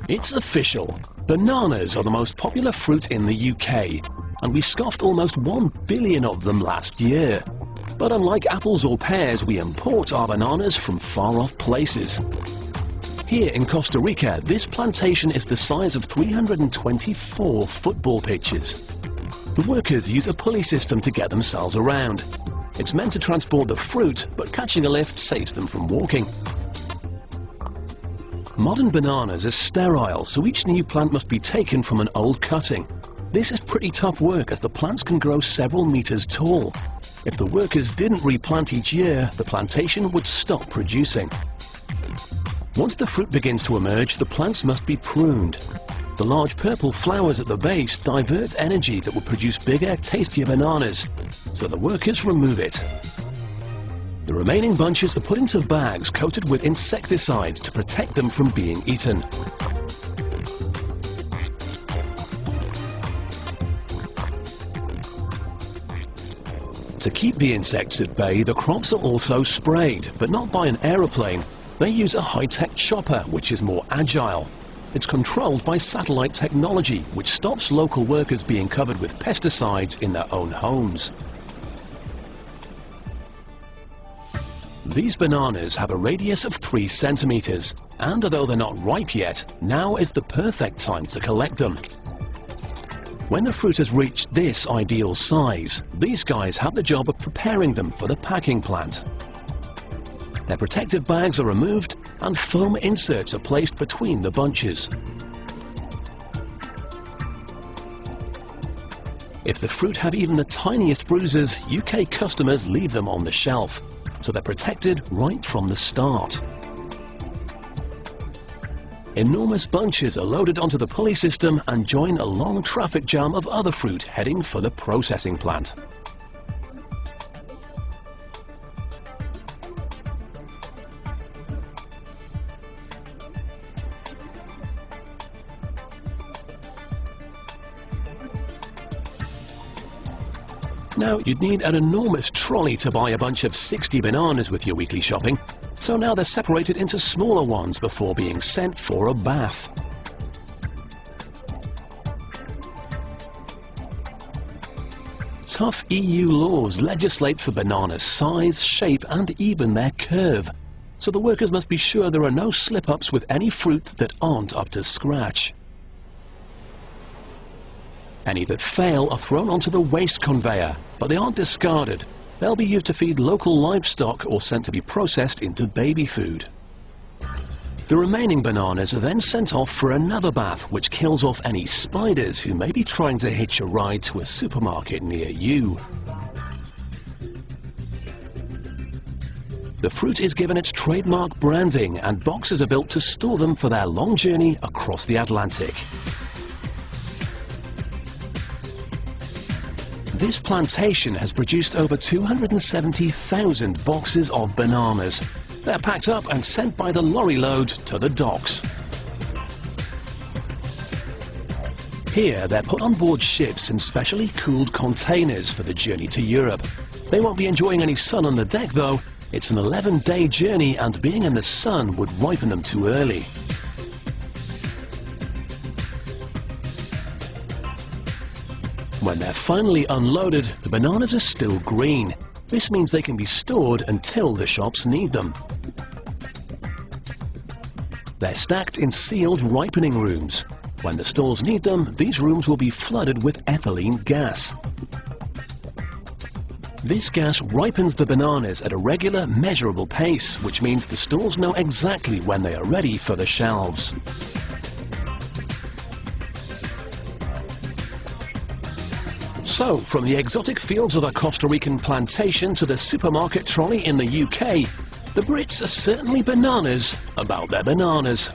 It's official. Bananas are the most popular fruit in the UK, and we scoffed almost 1 billion of them last year. But unlike apples or pears, we import our bananas from far-off places. Here in Costa Rica, this plantation is the size of 324 football pitches. The workers use a pulley system to get themselves around. It's meant to transport the fruit, but catching a lift saves them from walking. Modern bananas are sterile, so each new plant must be taken from an old cutting. This is pretty tough work as the plants can grow several meters tall. If the workers didn't replant each year, the plantation would stop producing. Once the fruit begins to emerge, the plants must be pruned. The large purple flowers at the base divert energy that will produce bigger, tastier bananas, so the workers remove it. The remaining bunches are put into bags coated with insecticides to protect them from being eaten. To keep the insects at bay, the crops are also sprayed, but not by an aeroplane. They use a high-tech chopper, which is more agile. It's controlled by satellite technology, which stops local workers being covered with pesticides in their own homes. These bananas have a radius of 3 centimeters, and although they're not ripe yet, now is the perfect time to collect them. When the fruit has reached this ideal size, these guys have the job of preparing them for the packing plant. Their protective bags are removed and foam inserts are placed between the bunches. If the fruit have even the tiniest bruises, UK customers leave them on the shelf, so they're protected right from the start. Enormous bunches are loaded onto the pulley system and join a long traffic jam of other fruit heading for the processing plant. Now, you'd need an enormous trolley to buy a bunch of 60 bananas with your weekly shopping, so now they're separated into smaller ones before being sent for a bath. Tough EU laws legislate for bananas' size, shape and even their curve, so the workers must be sure there are no slip-ups with any fruit that aren't up to scratch. Any that fail are thrown onto the waste conveyor, but they aren't discarded. They'll be used to feed local livestock or sent to be processed into baby food. The remaining bananas are then sent off for another bath, which kills off any spiders who may be trying to hitch a ride to a supermarket near you. The fruit is given its trademark branding, and boxes are built to store them for their long journey across the Atlantic. This plantation has produced over 270,000 boxes of bananas. They're packed up and sent by the lorry load to the docks. Here, they're put on board ships in specially cooled containers for the journey to Europe. They won't be enjoying any sun on the deck though. It's an 11-day journey, and being in the sun would ripen them too early. When they're finally unloaded, the bananas are still green. This means they can be stored until the shops need them. They're stacked in sealed ripening rooms. When the stores need them, these rooms will be flooded with ethylene gas. This gas ripens the bananas at a regular, measurable pace, which means the stores know exactly when they are ready for the shelves. So, from the exotic fields of a Costa Rican plantation to the supermarket trolley in the UK, the Brits are certainly bananas about their bananas.